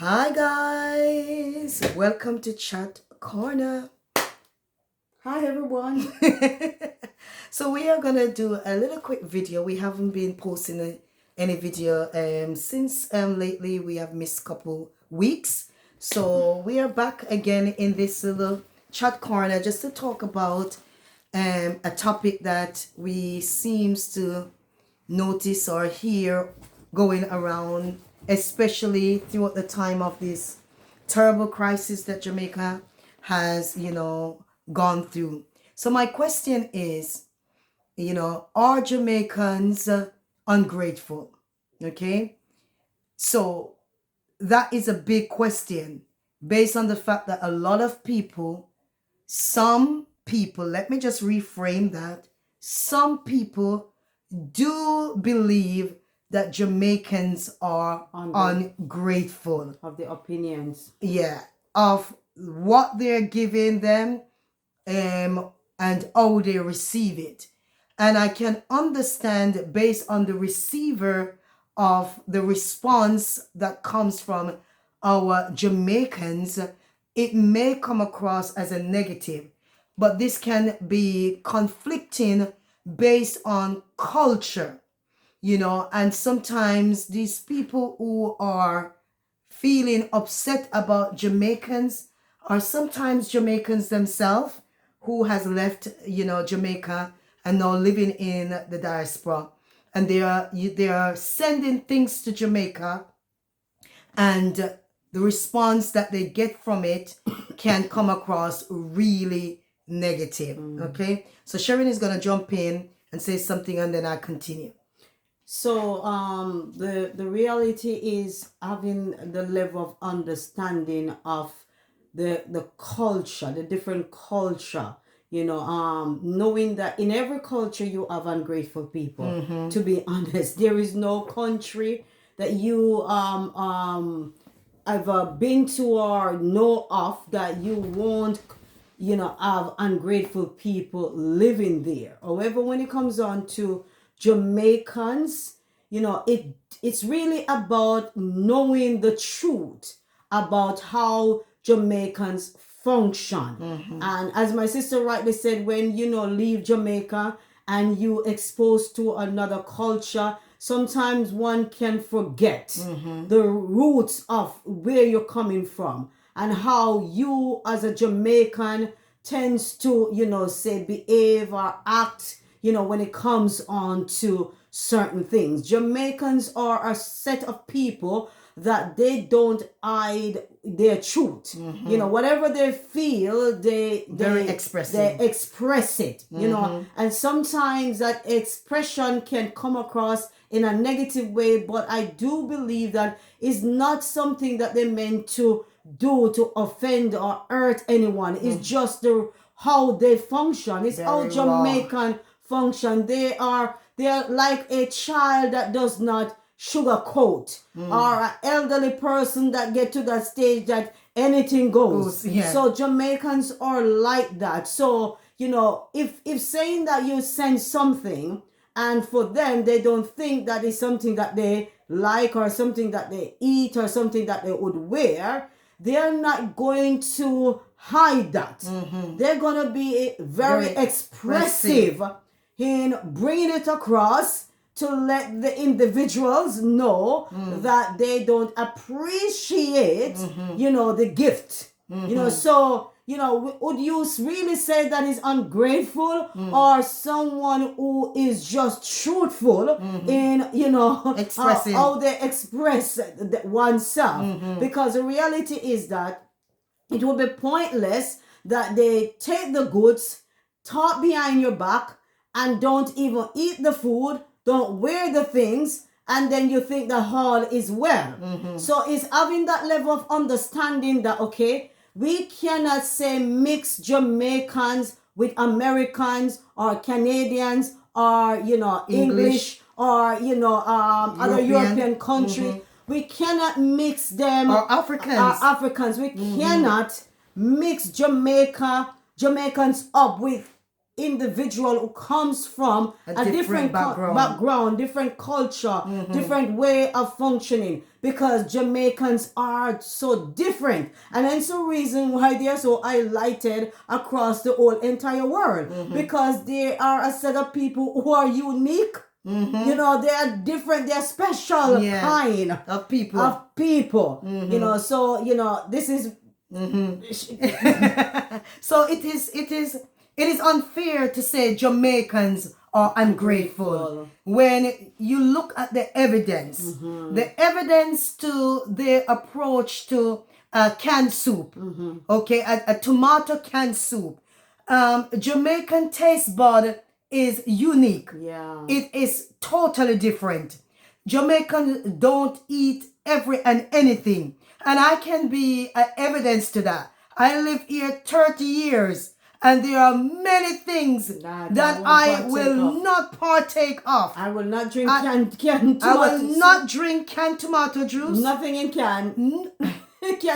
Hi guys, welcome to Chat Corner. Hi everyone. So we are gonna do a little quick video. We haven't been posting any video since lately we have missed couple weeks. So we are back again in this little Chat Corner just to talk about a topic that we seems to notice or hear going around, especially throughout the time of this terrible crisis that Jamaica has, gone through. So my question is, are Jamaicans ungrateful? Okay. So that is a big question based on the fact that a lot of people, some people, let me just reframe that. Some people do believe that Jamaicans are ungrateful. Of the opinions. Yeah, of what they're giving them and how they receive it. And I can understand based on the receiver of the response that comes from our Jamaicans, it may come across as a negative, but this can be conflicting based on culture, and sometimes these people who are feeling upset about Jamaicans are sometimes Jamaicans themselves who has left, Jamaica and now living in the diaspora, and they are sending things to Jamaica, and the response that they get from it can come across really negative. Okay, so Sharon is gonna jump in and say something, and then I continue. So the reality is having the level of understanding of the culture, the different culture, knowing that in every culture you have ungrateful people. To be honest, there is no country that you ever been to or know of that you won't have ungrateful people living there. However, when it comes on to Jamaicans, it's really about knowing the truth about how Jamaicans function. And as my sister rightly said, when leave Jamaica and you exposed to another culture, sometimes one can forget the roots of where you're coming from and how you as a Jamaican tends to, say behave or act, when it comes on to certain things. Jamaicans are a set of people that they don't hide their truth. Whatever they feel, they expressive. They express it. And sometimes that expression can come across in a negative way, but I do believe that is not something that they meant to do to offend or hurt anyone. It's just how they function. It's how Jamaican function. They're like a child that does not sugarcoat, or an elderly person that get to that stage that anything goes. Yeah. So Jamaicans are like that. So if saying that you send something and for them they don't think that is something that they like or something that they eat or something that they would wear, they're not going to hide that. They're going to be very expressive in bringing it across to let the individuals know that they don't appreciate, the gift. So, would you really say that is ungrateful or someone who is just truthful in, Expressing. how they express oneself? Because the reality is that it would be pointless that they take the goods, talk behind your back, and don't even eat the food, don't wear the things, and then you think the all is well. So it's having that level of understanding that, okay, we cannot say mix Jamaicans with Americans or Canadians or, English or, other European countries. We cannot mix them. Or Africans. We cannot mix Jamaicans up with individual who comes from a different background, different culture, different way of functioning, because Jamaicans are so different. And that's the reason why they are so highlighted across the whole entire world, because they are a set of people who are unique. You know, they are different, they're special kind of people. So, this is so it is unfair to say Jamaicans are ungrateful when you look at the evidence. The evidence to their approach to canned soup, okay, a tomato canned soup. Jamaican taste bud is unique. Yeah. It is totally different. Jamaicans don't eat every and anything. And I can be evidence to that. I live here 30 years and there are many things that I will not partake of. I will not drink canned tomato I will not drink canned tomato juice. Nothing in can.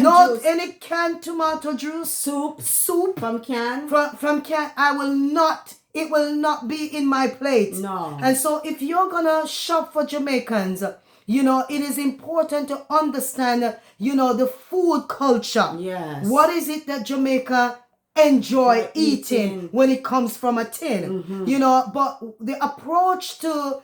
Not juice. Any canned tomato juice. Soup from can. From can. I will not. It will not be in my plate. No. And so if you're gonna shop for Jamaicans, it is important to understand, the food culture. Yes. What is it that Jamaica enjoy eating when it comes from a tin? But the approach to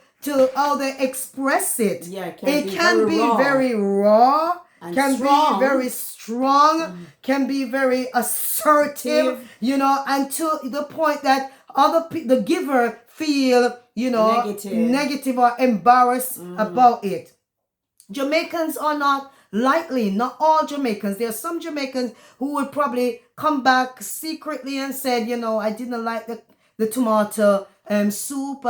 how they express it, it can be very raw. Can be very strong, can be very assertive, and to the point that the giver feel, negative or embarrassed about it. Jamaicans are not not all Jamaicans. There are some Jamaicans who would probably come back secretly and said, I didn't like the tomato soup.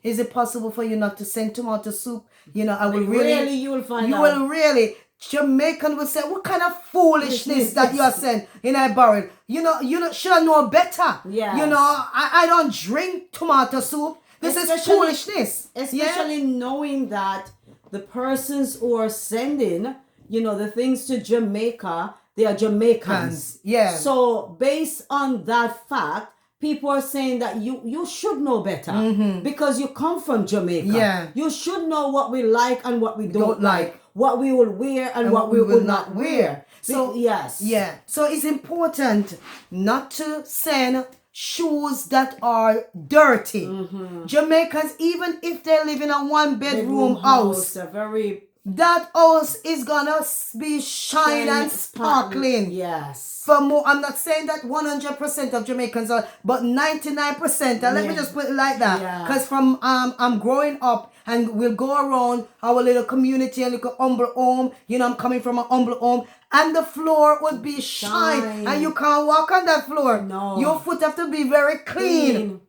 Is it possible for you not to send tomato soup? I will really you will find out. You will really. Jamaican would say, what kind of foolishness that you are saying in a barrel? You should know better. Yes. I don't drink tomato soup. This is foolishness. Especially knowing that the persons who are sending, the things to Jamaica, they are Jamaicans. Yeah. So based on that fact, people are saying that you should know better because you come from Jamaica. Yeah. You should know what we like and what we don't like. What we will wear and what we will not wear. So yes. Yeah. So it's important not to send shoes that are dirty. Jamaicans, even if they live in a one-bedroom house, that house is gonna be shine and sparkling. Yes. For more, I'm not saying that 100% of Jamaicans are, but 99%. And let me just put it like that, because from I'm growing up, and we'll go around our little community, a little humble home. I'm coming from a humble home, and the floor would be shine, and you can't walk on that floor. No, your foot have to be very clean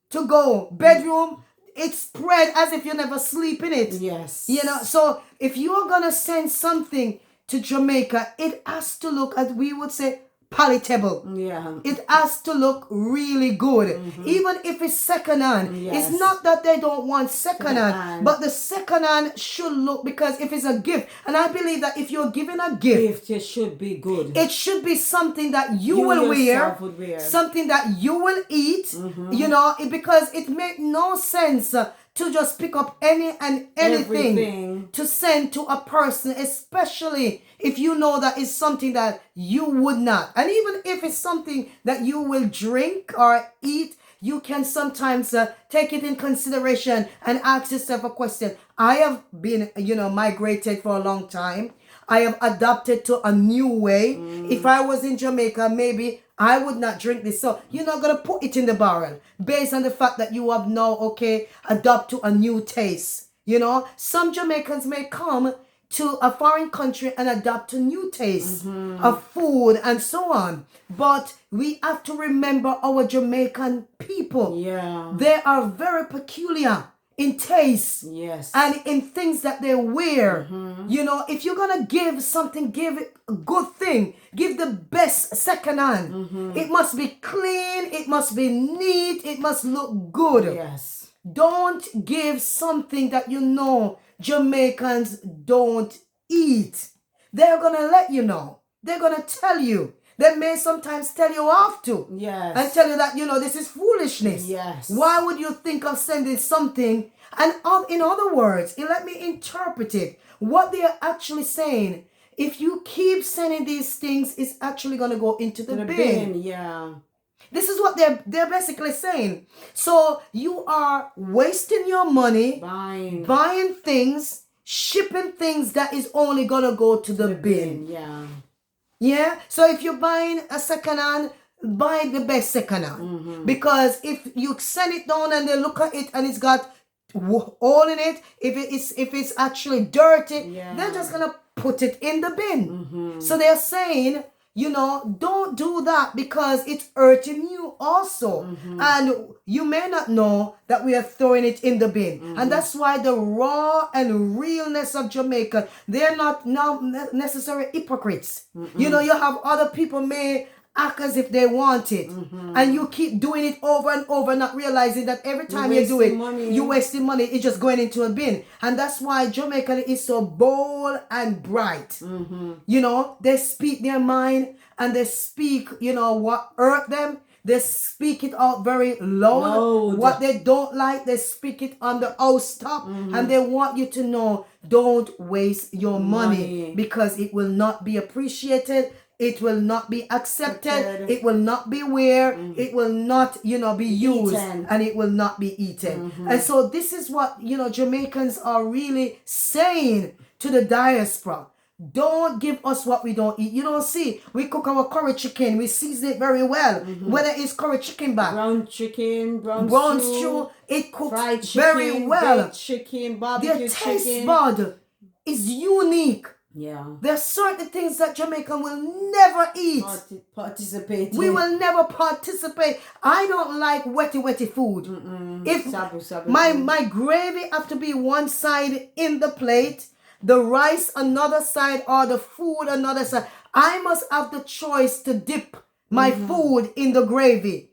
to go. Bedroom, it's spread as if you never sleep in it. Yes. So if you're gonna send something to Jamaica, it has to look, as we would say, palatable. Yeah. It has to look really good. Even if it's second hand. It's not that they don't want second hand, but the second hand should look, because if it's a gift, and I believe that if you're giving a gift, it should be good. It should be something that you will wear, something that you will eat, because it makes no sense to just pick up anything to send to a person, especially if you know that it's something that you would not. And even if it's something that you will drink or eat, you can sometimes take it in consideration and ask yourself a question. I have been, migrated for a long time. I have adapted to a new way. If I was in Jamaica, maybe I would not drink this. So you're not going to put it in the barrel based on the fact that you have now, adapt to a new taste. Some Jamaicans may come to a foreign country and adapt to new tastes of food and so on. But we have to remember our Jamaican people. Yeah. They are very peculiar in taste, and in things that they wear. If you're gonna give something, give it a good thing. Give the best second hand. It must be clean, it must be neat, it must look good. Yes. Don't give something that Jamaicans don't eat. They're gonna let you know. They're gonna tell you. They may sometimes tell you off to. Yes. And tell you that, this is foolishness. Yes. Why would you think of sending something? And in other words, let me interpret it. What they are actually saying, if you keep sending these things, it's actually going to go into the bin. Yeah. This is what they're basically saying. So you are wasting your money buying things, shipping things that is only gonna go to the bin. Yeah. Yeah. So if you're buying a second hand, buy the best second hand. Because if you send it down and they look at it and it's got hole in it, if it's actually dirty, they're just gonna put it in the bin. So they're saying, don't do that because it's hurting you also. And you may not know that we are throwing it in the bin. And that's why the raw and realness of Jamaica, they're not now necessarily hypocrites. You have other people may act as if they want it. And you keep doing it over and over, not realizing that every time you do it, you're wasting money. It's just going into a bin. And that's why Jamaica is so bold and bright. They speak their mind and they speak, what hurt them. They speak it out very loud. What they don't like, they speak it on the house top. And they want you to know, don't waste your money because it will not be appreciated. It will not be accepted. It will not be wear. It will not, be used. And it will not be eaten. And so this is what, Jamaicans are really saying to the diaspora. Don't give us what we don't eat. You don't see, we cook our curry chicken. We season it very well. Whether it's curry chicken back. Brown chicken, brown stew. It cooks fried chicken, very well. Baked chicken, barbecue Their chicken. taste bud is unique. Yeah. There are certain things that Jamaican will never eat. Participate. We will never participate. I don't like wetty food. If sabu my gravy have to be one side in the plate, the rice another side, or the food another side, I must have the choice to dip my food in the gravy.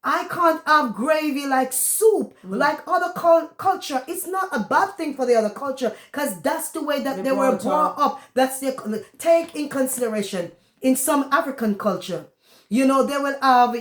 I can't have gravy like soup, like other culture. It's not a bad thing for the other culture because that's the way that they were brought up. That's take in consideration in some African culture. They will have,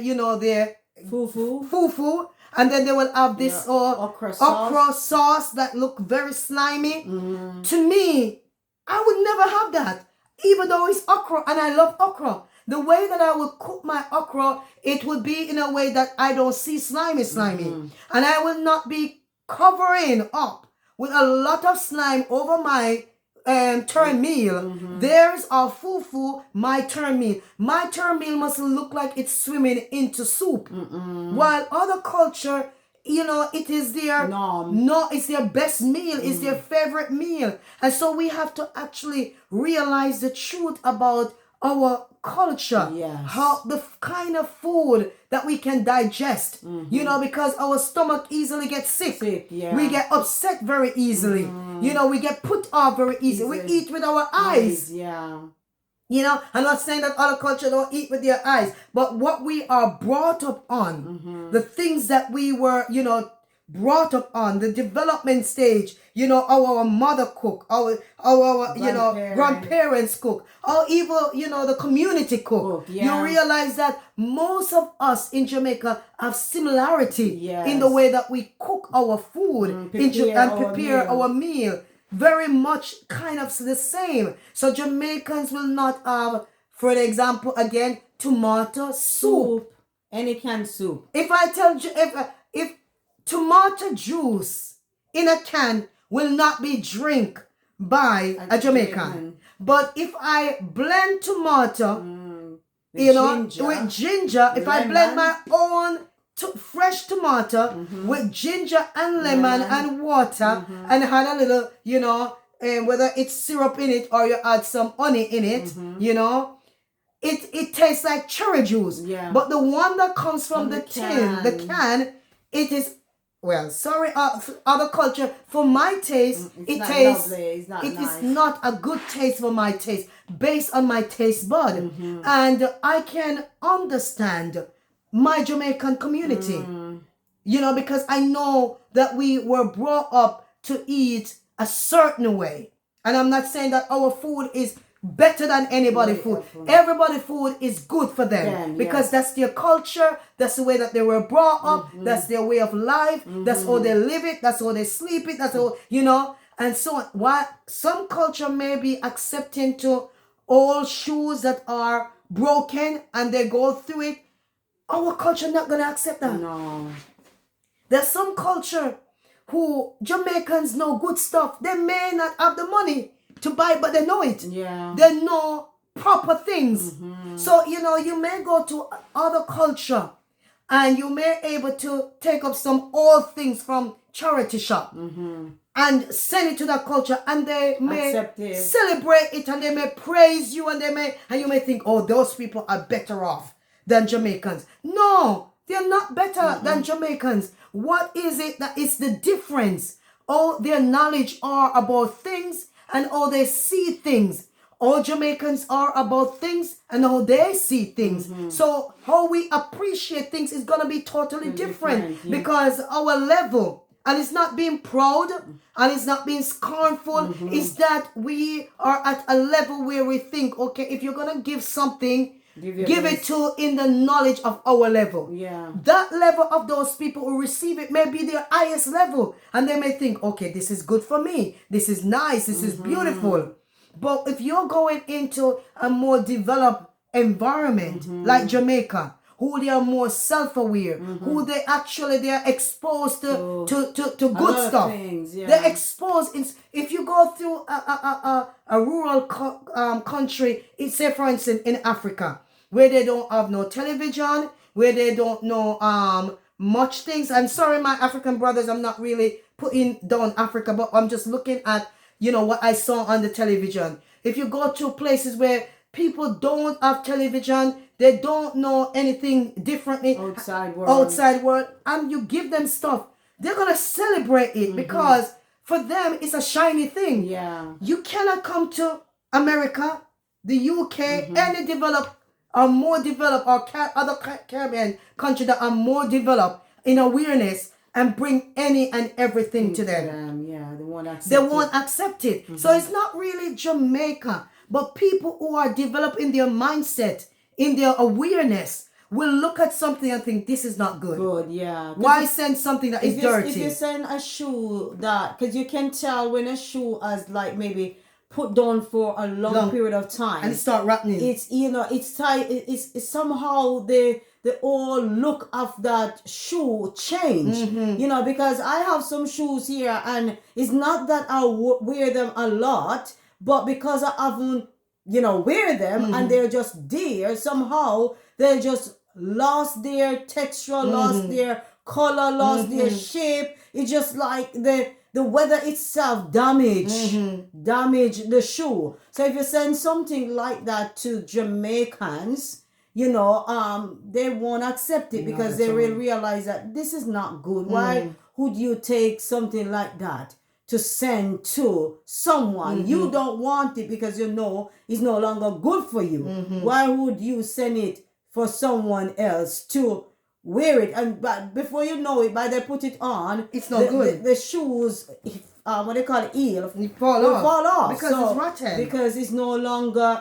their fufu, and then they will have this okra sauce that look very slimy. To me, I would never have that, even though it's okra and I love okra. The way that I would cook my okra, it would be in a way that I don't see slimy. And I will not be covering up with a lot of slime over my turn meal. There's our fufu, my turn meal. My turn meal must look like it's swimming into soup. While other culture, it is their it's their best meal, it's their favorite meal. And so we have to actually realize the truth about our culture, how the kind of food that we can digest, because our stomach easily gets sick. We get upset very easily. We get put off very easily. We eat with our eyes. I'm not saying that other culture don't eat with their eyes, but what we are brought up on, the things that we were, brought up on, the development stage, our mother cook, our grandparents cook, or even, the community cook. You realize that most of us in Jamaica have similarity in the way that we cook our food and prepare our meal. Very much kind of the same. So Jamaicans will not have, for example, again, tomato soup. Any canned soup. If I tell you, if tomato juice in a can will not be drink by a Jamaican. But if I blend tomato, with ginger, if I blend my own fresh tomato with ginger and lemon and water and had a little, whether it's syrup in it or you add some honey in it, it tastes like cherry juice. But the one that comes from the can, it is, well, sorry, other culture. For my taste, it tastes. It is not a good taste for my taste, based on my taste bud, and I can understand my Jamaican community, because I know that we were brought up to eat a certain way, and I'm not saying that our food is better than anybody food. Everybody food is good for them because that's their culture. That's the way that they were brought up. That's their way of life. That's how they live it. That's how they sleep it. That's how, you know, and so on. Why some culture may be accepting to old shoes that are broken and they go through it. Our culture not gonna accept that. No. There's some culture who Jamaicans know good stuff. They may not have the money to buy, but they know it. Yeah. They know proper things. So, you know, you may go to other culture and you may able to take up some old things from charity shop and send it to that culture, and they may celebrate it, and they may praise you, and you may think, oh, those people are better off than Jamaicans. No, they're not better than Jamaicans. What is it that is the difference? All their knowledge are about things and how they see things. All Jamaicans are about things and how they see things. So how we appreciate things is going to be totally different because our level, and it's not being proud and it's not being scornful, it's that we are at a level where we think, okay, if you're going to give something, give it to in the knowledge of our level. Yeah. That level of those people who receive it may be their highest level. And they may think, okay, this is good for me. This is nice. This is beautiful. But if you're going into a more developed environment like Jamaica, who they are more self-aware, who they are exposed to good stuff. They're exposed. If you go through a rural country, say for instance in Africa, where they don't have no television, where they don't know much things. I'm sorry, my African brothers, I'm not really putting down Africa, but I'm just looking at, you know, what I saw on the television. If you go to places where people don't have television, they don't know anything differently outside world, and you give them stuff, they're gonna celebrate it because for them it's a shiny thing. Yeah. You cannot come to America, the UK, any developed or more developed or other Caribbean country that are more developed in awareness and bring any and everything to them. Yeah, they won't accept it. So it's not really Jamaica, but people who are developing their mindset, in their awareness, will look at something and think, this is not good. Good, yeah. Why send something that is dirty? If you send a shoe that, because you can tell when a shoe has like maybe put down for a long period of time and it start rattling. It's, you know, it's tight. It's somehow the whole look of that shoe change. You know, because I have some shoes here, and it's not that I wear them a lot, but because I haven't, you know, wear them and they're just there, somehow they just lost their texture, lost their color, lost their shape. It's just like the weather itself damage the shoe. So if you send something like that to Jamaicans, you know, they won't accept it because they will realize that this is not good. Why would you take something like that to send to someone? You don't want it because you know it's no longer good for you. Why would you send it for someone else to wear it? And but before you know it, by they put it on, it's not good. The shoes, what they call it, heel, fall off because it's rotten. Because it's no longer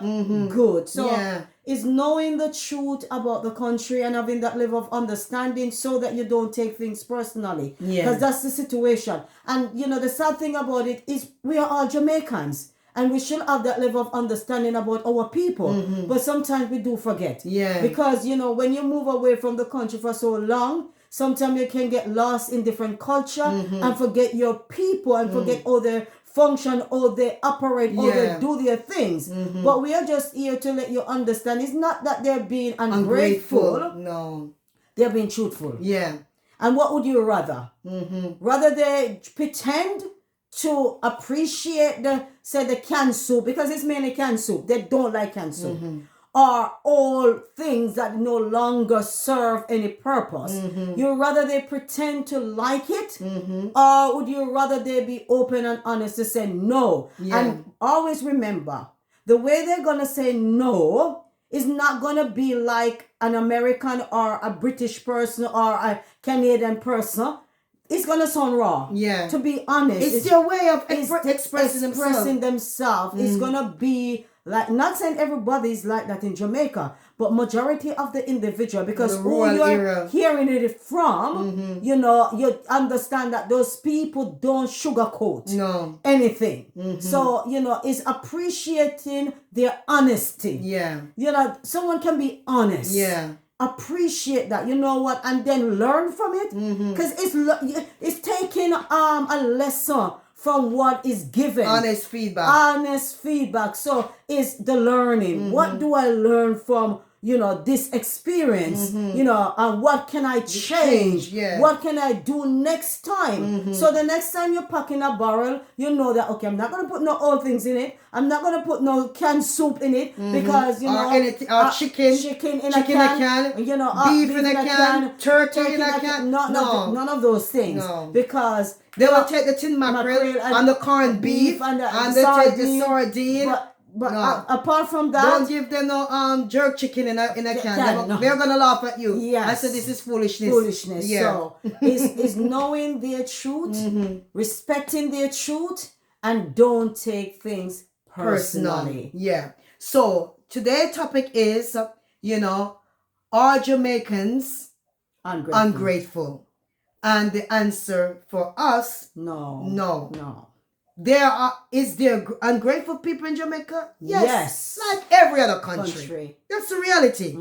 good. So it's knowing the truth about the country and having that level of understanding so that you don't take things personally. Because that's the situation. And you know, the sad thing about it is we are all Jamaicans. And we should have that level of understanding about our people. But sometimes we do forget. Because, you know, when you move away from the country for so long, sometimes you can get lost in different culture and forget your people and forget how they function, how they operate, how they do their things. But we are just here to let you understand. It's not that they're being ungrateful. No. They're being truthful. Yeah. And what would you rather? Rather they pretend to appreciate the canned soup, because it's mainly canned soup. They don't like canned soup. Or all things that no longer serve any purpose. You rather they pretend to like it, or would you rather they be open and honest to say no? And always remember, the way they're gonna say no is not gonna be like an American or a British person or a Canadian person. It's gonna sound raw. To be honest, it's their way of expressing themselves. It's gonna be like, not saying everybody's like that in Jamaica, but majority of the individual, because The who rural you're area. hearing it from, you know, you understand that those people don't sugarcoat No. anything. So, you know, it's appreciating their honesty. Yeah. You know, someone can be honest. Yeah. Appreciate that, you know what, and then learn from it, because it's taking a lesson from what is given. Honest feedback. Honest feedback. So it's the learning. What do I learn from, you know, this experience? You know, and what can I change? Yeah. What can I do next time? So the next time you're packing a barrel, you know that, okay, I'm not gonna put no old things in it. I'm not gonna put no canned soup in it, because, you know, or chicken in a can, you know, beef in a can, turkey in a can. None of those things. No. because They will take the tin mackerel and the corned beef and they take the sardine. But No. apart from that, Don't give them no jerk chicken in a can. They're gonna laugh at you. Yes. I said this is foolishness. Yeah. So is knowing their truth, respecting their truth, and don't take things personally. Yeah. So today's topic is, you know, are Jamaicans ungrateful? And the answer for us, no. Is there ungrateful people in Jamaica? Yes. Like every other country. That's the reality.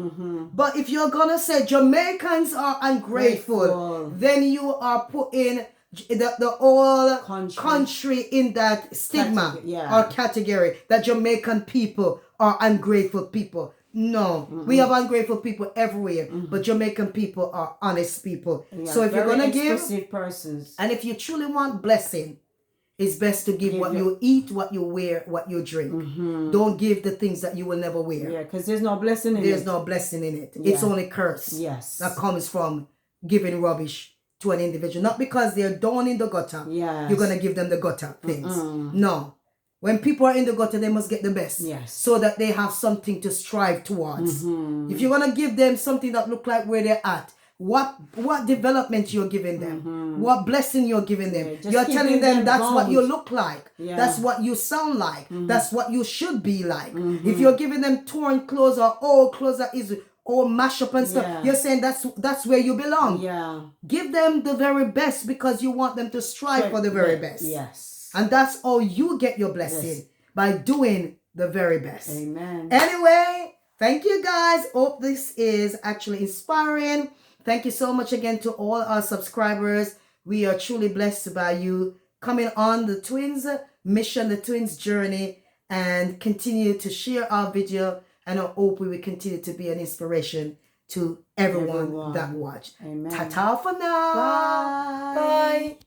But if you're gonna say Jamaicans are ungrateful, then you are putting the whole country in that stigma or category that Jamaican people are ungrateful people. No, we have ungrateful people everywhere, but Jamaican people are honest people. So if you're gonna give, persons, and if you truly want blessing, it's best to give what you eat, what you wear, what you drink. Don't give the things that you will never wear. Yeah, because there's no blessing in it. There's no blessing in it. It's only curse. Yes. That comes from giving rubbish to an individual. Not because they're down in the gutter. Yes. You're going to give them the gutter things. No. When people are in the gutter, they must get the best. Yes. So that they have something to strive towards. If you're going to give them something that look like where they're at, what development you're giving them, what blessing you're giving them, you're telling them that's what you look like, that's what you sound like, that's what you should be like. If you're giving them torn clothes or old clothes that is all mash up and stuff, you're saying that's where you belong. Give them the very best because you want them to strive for the very best. And that's how you get your blessing, by doing the very best. Amen. Anyway, thank you guys. Hope this is actually inspiring. Thank you so much again to all our subscribers. We are truly blessed by you coming on the Twins mission, the Twins journey, and continue to share our video. And I hope we will continue to be an inspiration to everyone that watched. Amen. Ta-ta for now. Bye. Bye.